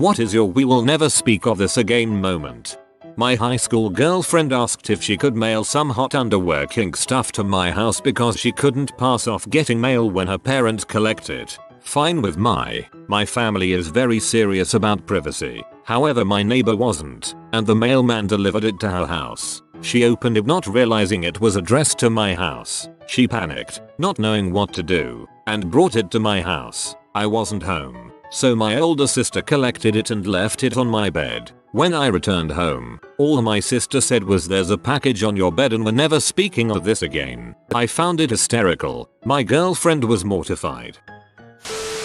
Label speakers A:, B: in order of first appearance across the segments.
A: What is your "we will never speak of this again" moment? My high school girlfriend asked if she could mail some hot underwear kink stuff to my house because she couldn't pass off getting mail when her parents collect it. Fine with my family is very serious about privacy. However, my neighbor wasn't, and the mailman delivered it to her house. She opened it not realizing it was addressed to my house. She panicked, not knowing what to do, and brought it to my house. I wasn't home, so my older sister collected it and left it on my bed. When I returned home, all my sister said was, "There's a package on your bed and we're never speaking of this again." I found it hysterical. My girlfriend was mortified.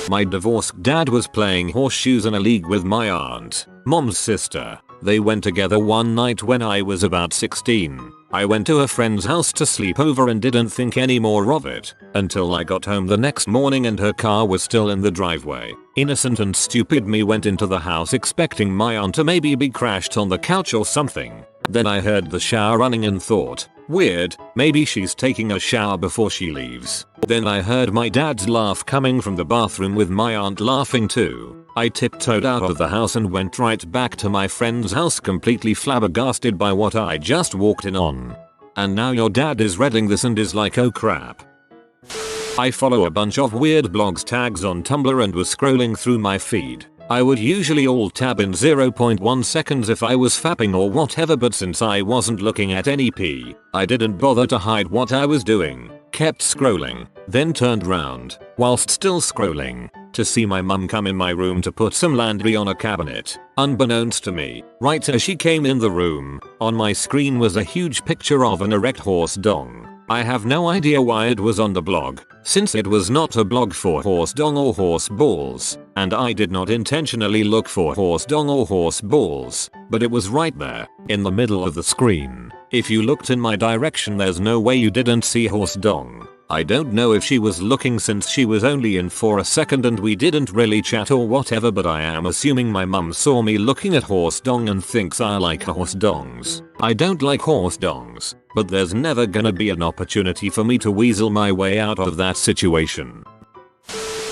A: My divorced dad was playing horseshoes in a league with my aunt, mom's sister. They went together one night when I was about 16. I went to a friend's house to sleep over and didn't think any more of it until I got home the next morning and her car was still in the driveway. Innocent and stupid me went into the house expecting my aunt to maybe be crashed on the couch or something. Then I heard the shower running and thought, weird, maybe she's taking a shower before she leaves. Then I heard my dad's laugh coming from the bathroom with my aunt laughing too. I tiptoed out of the house and went right back to my friend's house completely flabbergasted by what I just walked in on. And now your dad is reading this and is like, oh crap. I follow a bunch of weird blogs tags on Tumblr and was scrolling through my feed. I would usually alt tab in 0.1 seconds if I was fapping or whatever, but since I wasn't looking at any pee, I didn't bother to hide what I was doing. Kept scrolling, then turned round, whilst still scrolling, to see my mum come in my room to put some laundry on a cabinet. Unbeknownst to me, right as she came in the room, on my screen was a huge picture of an erect horse dong. I have no idea why it was on the blog, since it was not a blog for horse dong or horse balls, and I did not intentionally look for horse dong or horse balls, but it was right there, in the middle of the screen. If you looked in my direction, there's no way you didn't see horse dong. I don't know if she was looking since she was only in for a second and we didn't really chat or whatever, but I am assuming my mum saw me looking at horse dong and thinks I like horse dongs. I don't like horse dongs, but there's never gonna be an opportunity for me to weasel my way out of that situation.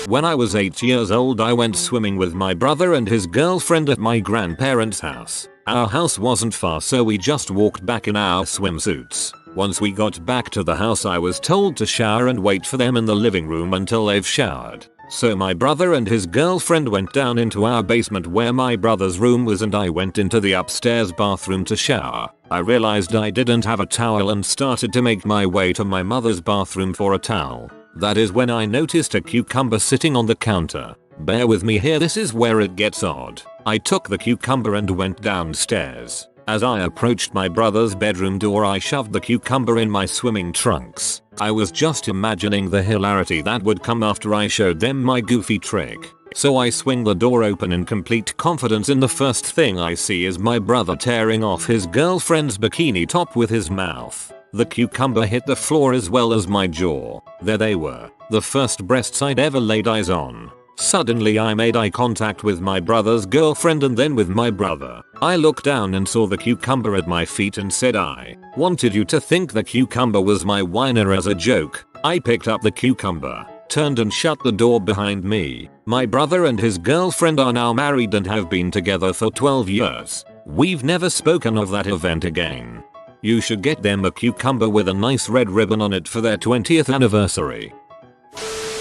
A: When I was 8 years old, I went swimming with my brother and his girlfriend at my grandparents' house. Our house wasn't far, so we just walked back in our swimsuits. Once we got back to the house, I was told to shower and wait for them in the living room until they've showered. So my brother and his girlfriend went down into our basement where my brother's room was, and I went into the upstairs bathroom to shower. I realized I didn't have a towel and started to make my way to my mother's bathroom for a towel. That is when I noticed a cucumber sitting on the counter. Bear with me here, this is where it gets odd. I took the cucumber and went downstairs. As I approached my brother's bedroom door, I shoved the cucumber in my swimming trunks. I was just imagining the hilarity that would come after I showed them my goofy trick. So I swing the door open in complete confidence, and the first thing I see is my brother tearing off his girlfriend's bikini top with his mouth. The cucumber hit the floor as well as my jaw. There they were, the first breasts I'd ever laid eyes on. Suddenly I made eye contact with my brother's girlfriend and then with my brother. I looked down and saw the cucumber at my feet and said, "I wanted you to think the cucumber was my wiener," as a joke. I picked up the cucumber, turned and shut the door behind me. My brother and his girlfriend are now married and have been together for 12 years. We've never spoken of that event again. You should get them a cucumber with a nice red ribbon on it for their 20th anniversary.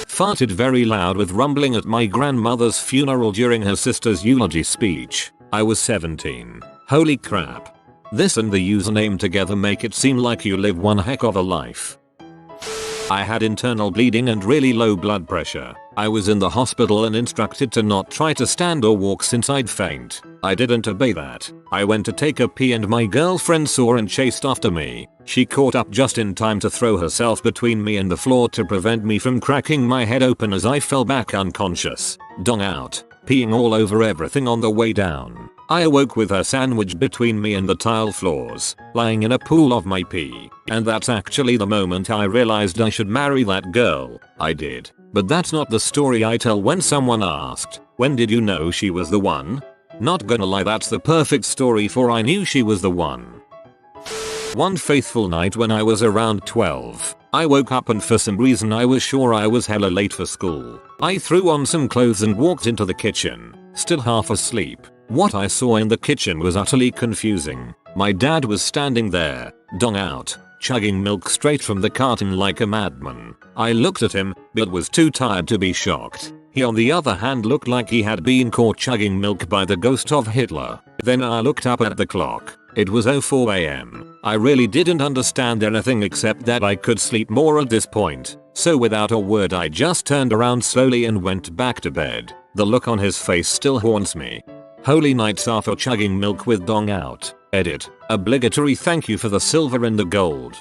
A: Farted very loud with rumbling at my grandmother's funeral during her sister's eulogy speech. I was 17. Holy crap. This and the username together make it seem like you live one heck of a life. I had internal bleeding and really low blood pressure. I was in the hospital and instructed to not try to stand or walk since I'd faint. I didn't obey that. I went to take a pee and my girlfriend saw and chased after me. She caught up just in time to throw herself between me and the floor to prevent me from cracking my head open as I fell back unconscious, dong out, peeing all over everything on the way down. I awoke with her sandwiched between me and the tile floors, lying in a pool of my pee. And that's actually the moment I realized I should marry that girl. I did. But that's not the story I tell when someone asked, "When did you know she was the one?" Not gonna lie, that's the perfect story for I knew she was the one. One faithful night when I was around 12, I woke up and for some reason I was sure I was hella late for school. I threw on some clothes and walked into the kitchen. still half asleep. What I saw in the kitchen was utterly confusing. My dad was standing there, dong out, chugging milk straight from the carton like a madman. I looked at him, but was too tired to be shocked. He on the other hand looked like he had been caught chugging milk by the ghost of Hitler. Then I looked up at the clock. It was 04 AM. I really didn't understand anything except that I could sleep more at this point. So without a word I just turned around slowly and went back to bed. The look on his face still haunts me. Holy nights after chugging milk with dong out. Edit. Obligatory thank you for the silver and the gold.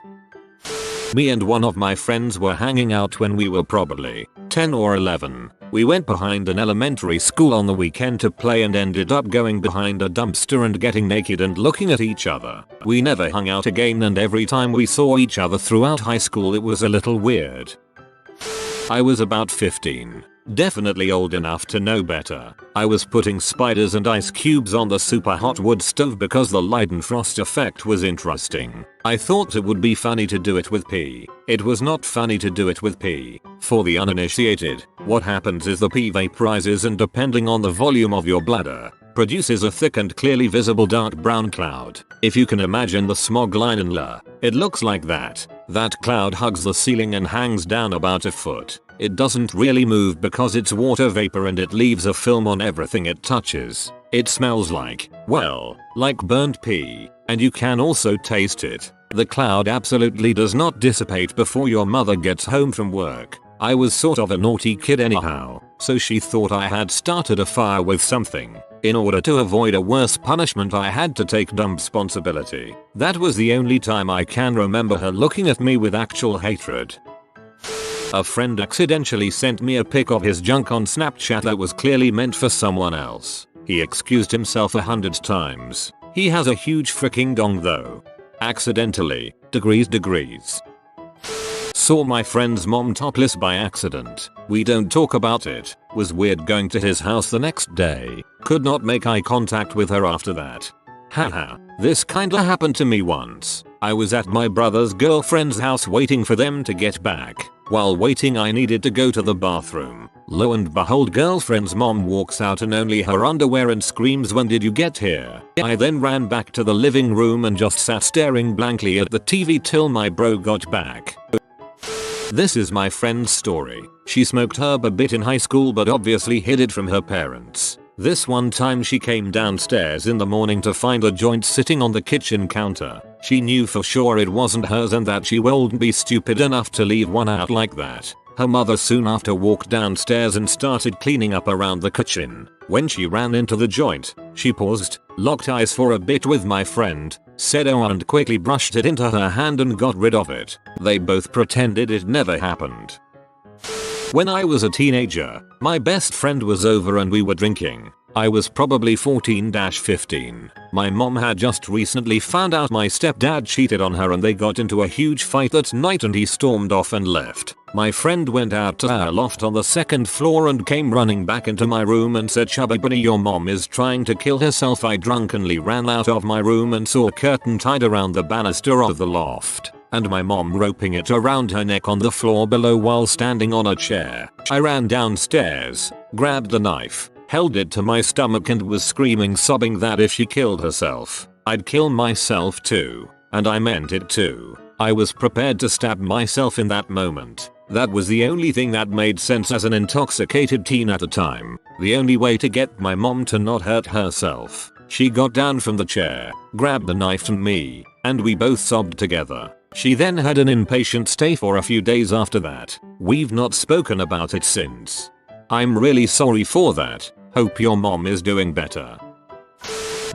A: Me and one of my friends were hanging out when we were probably 10 or 11. We went behind an elementary school on the weekend to play and ended up going behind a dumpster and getting naked and looking at each other. We never hung out again, and every time we saw each other throughout high school it was a little weird. I was about 15. Definitely old enough to know better. I was putting spiders and ice cubes on the super hot wood stove because the Leidenfrost effect was interesting. I thought it would be funny to do it with pee. It was not funny to do it with pee. For the uninitiated, what happens is the pee vaporizes and, depending on the volume of your bladder, produces a thick and clearly visible dark brown cloud. If you can imagine the smog line in La, it looks like that. That cloud hugs the ceiling and hangs down about a foot. It doesn't really move because it's water vapor and it leaves a film on everything it touches. It smells like, well, like burnt pee, and you can also taste it. The cloud absolutely does not dissipate before your mother gets home from work. I was sort of a naughty kid anyhow, so she thought I had started a fire with something. In order to avoid a worse punishment I had to take dumb responsibility. That was the only time I can remember her looking at me with actual hatred. A friend accidentally sent me a pic of his junk on Snapchat that was clearly meant for someone else. He excused himself 100 times. He has a huge freaking dong though. Accidentally. Degrees. Saw my friend's mom topless by accident. We don't talk about it. Was weird going to his house the next day. Could not make eye contact with her after that. Haha. This kinda happened to me once. I was at my brother's girlfriend's house waiting for them to get back. While waiting I needed to go to the bathroom. Lo and behold, girlfriend's mom walks out in only her underwear and screams, "When did you get here?" I then ran back to the living room and just sat staring blankly at the TV till my bro got back. This is my friend's story. She smoked herb a bit in high school but obviously hid it from her parents. This one time she came downstairs in the morning to find a joint sitting on the kitchen counter. She knew for sure it wasn't hers and that she wouldn't be stupid enough to leave one out like that. Her mother soon after walked downstairs and started cleaning up around the kitchen. When she ran into the joint, she paused, locked eyes for a bit with my friend, said "oh" and quickly brushed it into her hand and got rid of it. They both pretended it never happened. When I was a teenager, my best friend was over and we were drinking. I was probably 14-15. My mom had just recently found out my stepdad cheated on her and they got into a huge fight that night and he stormed off and left. My friend went out to our loft on the second floor and came running back into my room and said, "Chubby bunny, your mom is trying to kill herself." I drunkenly ran out of my room and saw a curtain tied around the banister of the loft, and my mom roping it around her neck on the floor below while standing on a chair. I ran downstairs, grabbed the knife, held it to my stomach and was screaming, sobbing that if she killed herself, I'd kill myself too. And I meant it too. I was prepared to stab myself in that moment. That was the only thing that made sense as an intoxicated teen at the time. The only way to get my mom to not hurt herself. She got down from the chair, grabbed the knife and me, and we both sobbed together. She then had an inpatient stay for a few days after that. We've not spoken about it since. I'm really sorry for that. Hope your mom is doing better.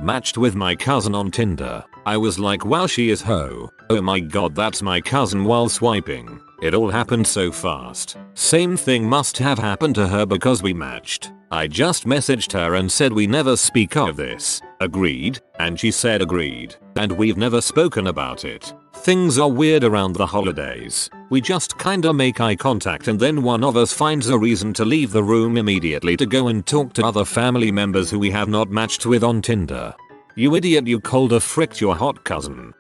A: Matched with my cousin on Tinder. I was like, wow, she is ho. Oh my god, that's my cousin, while swiping. It all happened so fast. Same thing must have happened to her because we matched. I just messaged her and said we never speak of this. Agreed? And she said agreed. And we've never spoken about it. Things are weird around the holidays. We just kinda make eye contact and then one of us finds a reason to leave the room immediately to go and talk to other family members who we have not matched with on Tinder. You idiot, you colder fricked your hot cousin.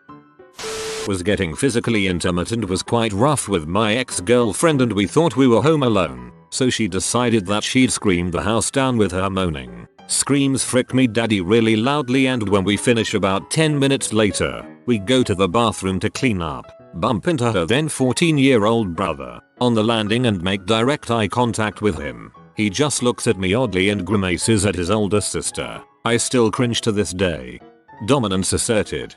A: Was getting physically intimate and was quite rough with my ex-girlfriend and we thought we were home alone. So she decided that she'd scream the house down with her moaning. screams "frick me daddy" really loudly, and when we finish about 10 minutes later, we go to the bathroom to clean up, bump into her then 14-year-old brother on the landing and make direct eye contact with him. He just looks at me oddly and grimaces at his older sister. I still cringe to this day. Dominance asserted.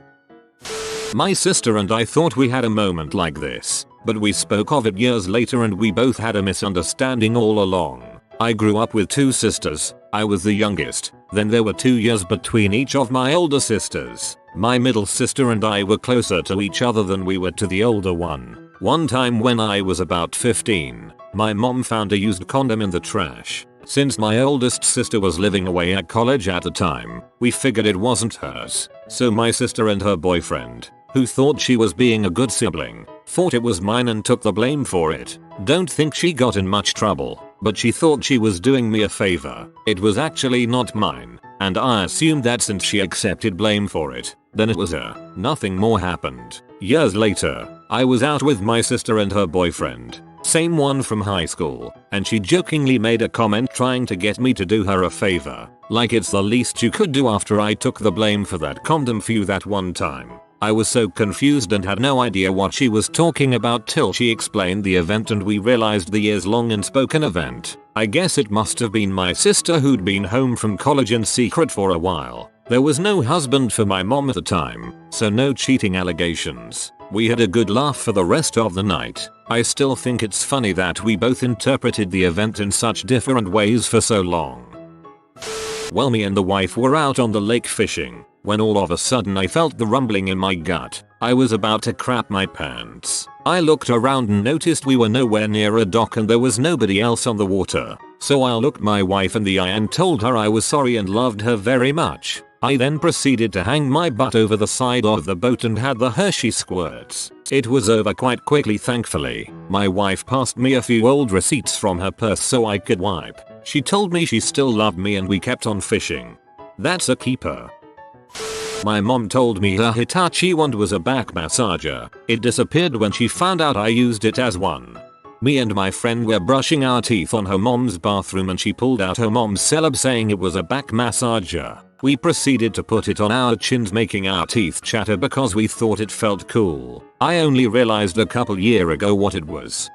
A: My sister and I thought we had a moment like this, but we spoke of it years later and we both had a misunderstanding all along. I grew up with two sisters. I was the youngest. Then there were 2 years between each of my older sisters. My middle sister and I were closer to each other than we were to the older one. One time when I was about 15, my mom found a used condom in the trash. Since my oldest sister was living away at college at the time, we figured it wasn't hers. So my sister and her boyfriend, who thought she was being a good sibling, thought it was mine and took the blame for it. Don't think she got in much trouble, but she thought she was doing me a favor. It was actually not mine, and I assumed that since she accepted blame for it, then it was her. Nothing more happened. Years later, I was out with my sister and her boyfriend, same one from high school, and she jokingly made a comment trying to get me to do her a favor, like it's the least you could do after I took the blame for that condom for you that one time. I was so confused and had no idea what she was talking about till she explained the event and we realized the years-long unspoken event. I guess it must have been my sister who'd been home from college in secret for a while. There was no husband for my mom at the time, so no cheating allegations. We had a good laugh for the rest of the night. I still think it's funny that we both interpreted the event in such different ways for so long. Well, me and the wife were out on the lake fishing, when all of a sudden I felt the rumbling in my gut. I was about to crap my pants. I looked around and noticed we were nowhere near a dock and there was nobody else on the water. So I looked my wife in the eye and told her I was sorry and loved her very much. I then proceeded to hang my butt over the side of the boat and had the Hershey squirts. It was over quite quickly, thankfully. My wife passed me a few old receipts from her purse so I could wipe. She told me she still loved me and we kept on fishing. That's a keeper. My mom told me her Hitachi wand was a back massager. It disappeared when she found out I used it as one. Me and my friend were brushing our teeth on her mom's bathroom and she pulled out her mom's celeb saying it was a back massager. We proceeded to put it on our chins making our teeth chatter because we thought it felt cool. I only realized a couple years ago what it was.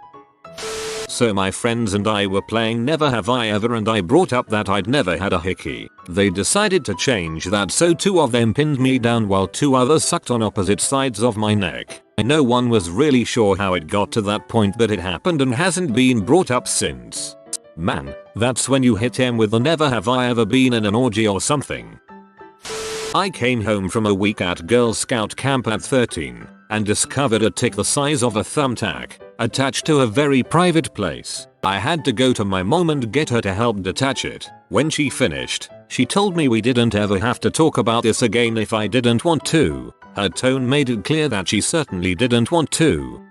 A: So my friends and I were playing Never Have I Ever and I brought up that I'd never had a hickey. They decided to change that, so 2 of them pinned me down while 2 others sucked on opposite sides of my neck. No one was really sure how it got to that point, but it happened and hasn't been brought up since. Man, that's when you hit him with the never have I ever been in an orgy or something. I came home from a week at Girl Scout camp at 13 and discovered a tick the size of a thumbtack attached to a very private place. I had to go to my mom and get her to help detach it. When she finished, she told me we didn't ever have to talk about this again if I didn't want to. Her tone made it clear that she certainly didn't want to.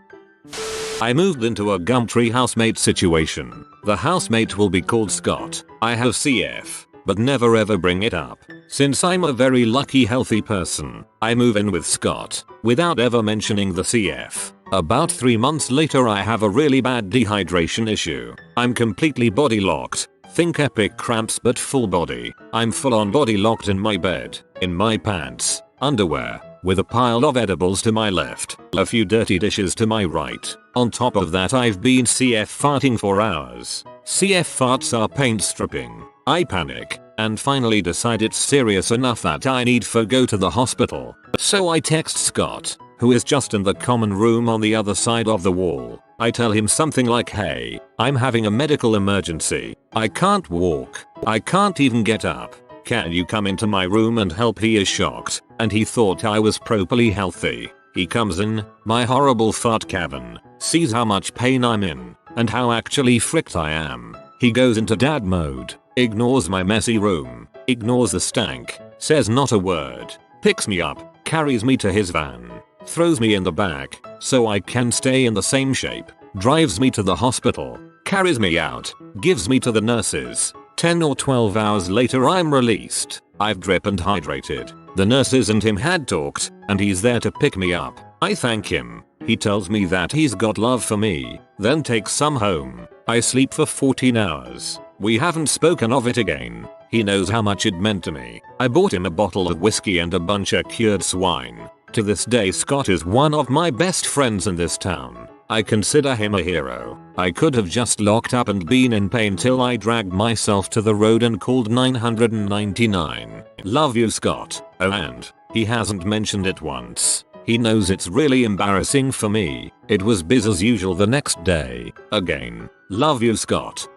A: I moved into a Gumtree housemate situation. The housemate will be called Scott. I have CF, but never ever bring it up. Since I'm a very lucky healthy person, I move in with Scott without ever mentioning the CF. About 3 months later I have a really bad dehydration issue. I'm completely body locked. Think epic cramps but full body. I'm full on body locked in my bed, in my pants, underwear, with a pile of edibles to my left, a few dirty dishes to my right. On top of that I've been CF farting for hours. CF farts are paint stripping. I panic and finally decide it's serious enough that I need to go to the hospital. So I text Scott, who is just in the common room on the other side of the wall. I tell him something like, "Hey, I'm having a medical emergency. I can't walk. I can't even get up. Can you come into my room and help?" He is shocked, and he thought I was properly healthy. He comes in, my horrible fart cavern, sees how much pain I'm in, and how actually fricked I am. He goes into dad mode, ignores my messy room, ignores the stank, says not a word, picks me up, carries me to his van, throws me in the back so I can stay in the same shape, drives me to the hospital, carries me out, gives me to the nurses. 10 or 12 hours later I'm released. I've drip and hydrated. The nurses and him had talked, and he's there to pick me up. I thank him. He tells me that he's got love for me, then takes some home. I sleep for 14 hours. We haven't spoken of it again. He knows how much it meant to me. I bought him a bottle of whiskey and a bunch of cured swine. To this day Scott is one of my best friends in this town. I consider him a hero. I could have just locked up and been in pain till I dragged myself to the road and called 999. Love you, Scott. Oh, and he hasn't mentioned it once. He knows it's really embarrassing for me. It was biz as usual the next day. Again. Love you, Scott.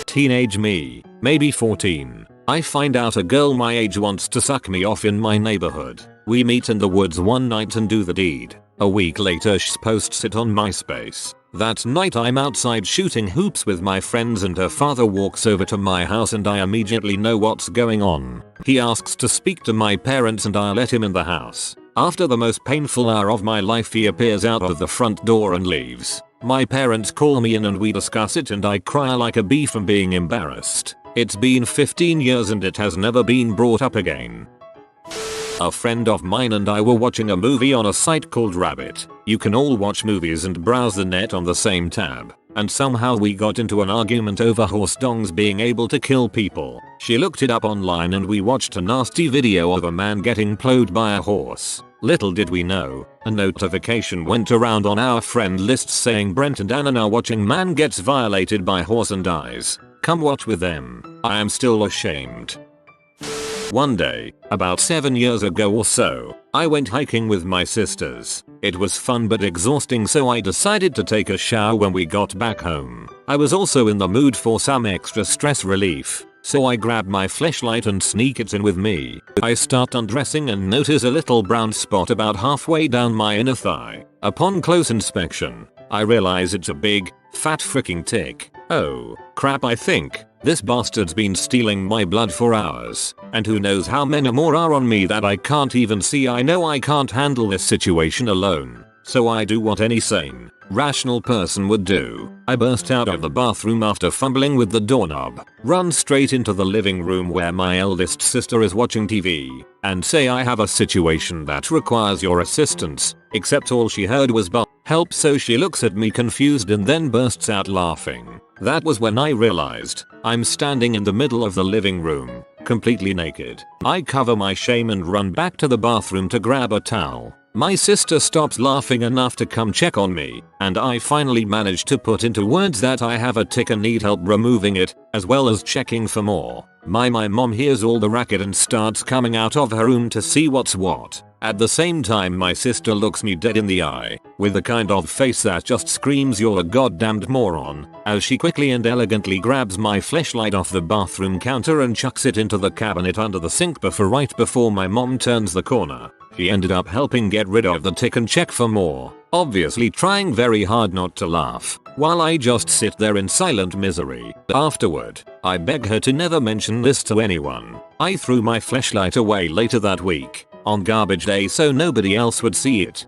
A: Teenage me, maybe 14. I find out a girl my age wants to suck me off in my neighborhood. We meet in the woods one night and do the deed. A week later she posts it on Myspace. That night I'm outside shooting hoops with my friends and her father walks over to my house and I immediately know what's going on. He asks to speak to my parents and I let him in the house. After the most painful hour of my life he appears out of the front door and leaves. My parents call me in and we discuss it and I cry like a bee from being embarrassed. It's been 15 years and it has never been brought up again. A friend of mine and I were watching a movie on a site called Rabbit. You can all watch movies and browse the net on the same tab. And somehow we got into an argument over horse dongs being able to kill people. She looked it up online and we watched a nasty video of a man getting plowed by a horse. Little did we know, a notification went around on our friend list saying Brent and Anna are watching man gets violated by horse and dies. Come watch with them. I am still ashamed. One day, about 7 years ago or so, I went hiking with my sisters. It was fun but exhausting so I decided to take a shower when we got back home. I was also in the mood for some extra stress relief, so I grab my flashlight and sneak it in with me. I start undressing and notice a little brown spot about halfway down my inner thigh. Upon close inspection, I realize it's a big, fat freaking tick. Oh, crap, I think this bastard's been stealing my blood for hours, and who knows how many more are on me that I can't even see. I know I can't handle this situation alone, so I do what any sane, rational person would do. I burst out of the bathroom after fumbling with the doorknob, run straight into the living room where my eldest sister is watching TV, and say I have a situation that requires your assistance, except all she heard was help, so she looks at me confused and then bursts out laughing. That was when I realized I'm standing in the middle of the living room, completely naked. I cover my shame and run back to the bathroom to grab a towel. My sister stops laughing enough to come check on me, and I finally manage to put into words that I have a tick and need help removing it, as well as checking for more. My mom hears all the racket and starts coming out of her room to see what's what. At the same time my sister looks me dead in the eye, with the kind of face that just screams you're a goddamned moron, as she quickly and elegantly grabs my flashlight off the bathroom counter and chucks it into the cabinet under the sink right before my mom turns the corner. She ended up helping get rid of the tick and check for more, obviously trying very hard not to laugh, while I just sit there in silent misery. Afterward, I beg her to never mention this to anyone. I threw my flashlight away later that week, on garbage day, so nobody else would see it.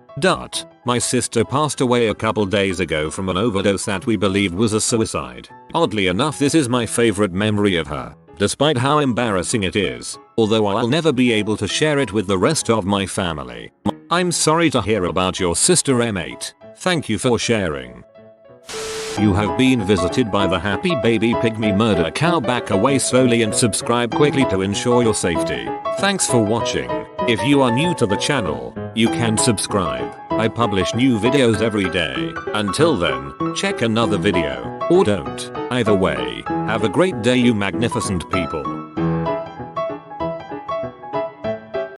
A: My sister passed away a couple days ago from an overdose that we believed was a suicide. Oddly enough, this is my favorite memory of her, despite how embarrassing it is, although I'll never be able to share it with the rest of my family. I'm sorry to hear about your sister, M8. Thank you for sharing. You have been visited by the happy baby pygmy murder cow. Back away slowly and subscribe quickly to ensure your safety. Thanks for watching. If you are new to the channel, you can subscribe. I publish new videos every day. Until then, check another video, or don't. Either way, have a great day, you magnificent people.